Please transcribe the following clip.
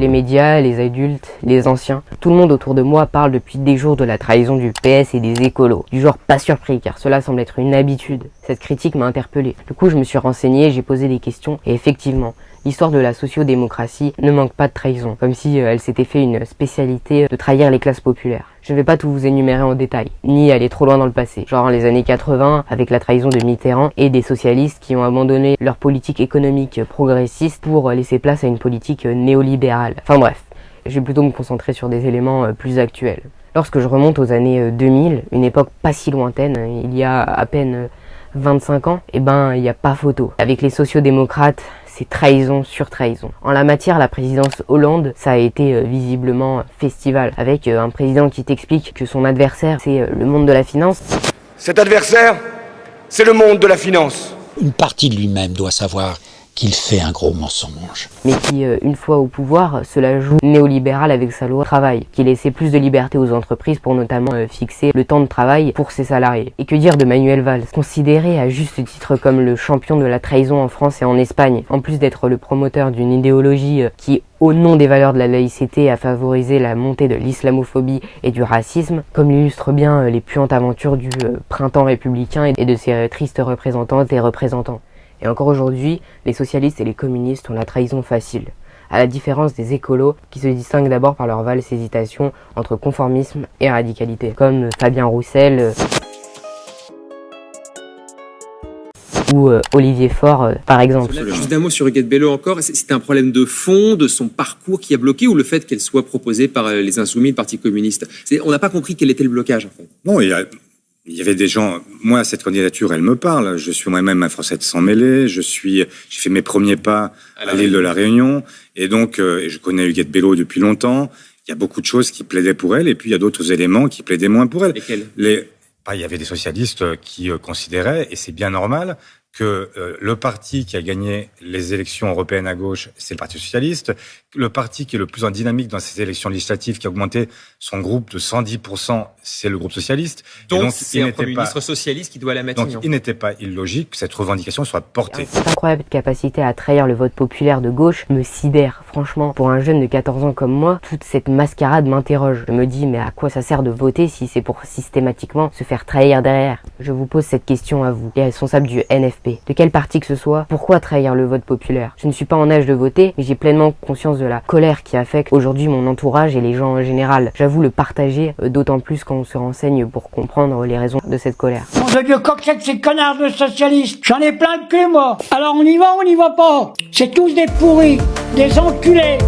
Les médias, les adultes, les anciens, tout le monde autour de moi parle depuis des jours de la trahison du PS et des écolos. Du genre pas surpris car cela semble être une habitude. Cette critique m'a interpellé. Du coup je me suis renseigné, j'ai posé des questions et effectivement, l'histoire de la sociodémocratie ne manque pas de trahison, comme si elle s'était fait une spécialité de trahir les classes populaires. Je ne vais pas tout vous énumérer en détail, ni aller trop loin dans le passé, genre les années 80 avec la trahison de Mitterrand et des socialistes qui ont abandonné leur politique économique progressiste pour laisser place à une politique néolibérale. Enfin bref, je vais plutôt me concentrer sur des éléments plus actuels. Lorsque je remonte aux années 2000, une époque pas si lointaine, il y a à peine 25 ans, il n'y a pas photo. Avec les sociodémocrates, c'est trahison sur trahison. En la matière, la présidence Hollande, ça a été visiblement festival, avec un président qui t'explique que son adversaire, c'est le monde de la finance. Cet adversaire, c'est le monde de la finance. Une partie de lui-même doit savoir qu'il fait un gros mensonge. Mais qui, une fois au pouvoir, se la joue néolibéral avec sa loi travail, qui laissait plus de liberté aux entreprises pour notamment fixer le temps de travail pour ses salariés. Et que dire de Manuel Valls, considéré à juste titre comme le champion de la trahison en France et en Espagne, en plus d'être le promoteur d'une idéologie qui, au nom des valeurs de la laïcité, a favorisé la montée de l'islamophobie et du racisme, comme l'illustrent bien les puantes aventures du printemps républicain et de ses tristes représentantes et représentants. Et encore aujourd'hui, les socialistes et les communistes ont la trahison facile, à la différence des écolos qui se distinguent d'abord par leur valse hésitation entre conformisme et radicalité, comme Fabien Roussel ou Olivier Faure par exemple. Juste un mot sur Huguette Bello encore, c'était un problème de fond, de son parcours qui a bloqué ou le fait qu'elle soit proposée par les Insoumis, le Parti communiste? On n'a pas compris quel était le blocage en fait. Non, il y avait des gens. Moi, cette candidature, elle me parle. Je suis moi-même un Français de sang mêlé. J'ai fait mes premiers pas à l'île de la Réunion, et donc je connais Huguette Bello depuis longtemps. Il y a beaucoup de choses qui plaidaient pour elle, et puis il y a d'autres éléments qui plaidaient moins pour elle. Lesquels ? Il y avait des socialistes qui considéraient, et c'est bien normal, que le parti qui a gagné les élections européennes à gauche, c'est le Parti socialiste. Le parti qui est le plus en dynamique dans ces élections législatives, qui a augmenté son groupe de 110%, c'est le groupe socialiste. Donc c'est un Premier ministre socialiste qui doit la mettre. Donc il n'était pas illogique que cette revendication soit portée. Cette incroyable capacité à trahir le vote populaire de gauche me sidère. Franchement, pour un jeune de 14 ans comme moi, toute cette mascarade m'interroge. Je me dis, mais à quoi ça sert de voter si c'est pour systématiquement se faire trahir derrière? Je vous pose cette question à vous, les responsables du NFP. De quel parti que ce soit, pourquoi trahir le vote populaire? Je ne suis pas en âge de voter, mais j'ai pleinement conscience de la colère qui affecte aujourd'hui mon entourage et les gens en général. J'avoue le partager, d'autant plus quand on se renseigne pour comprendre les raisons de cette colère. Mon Dieu, coquette, ces connards de socialistes, j'en ai plein le cul, moi. Alors on y va pas? C'est tous des pourris, des enculés.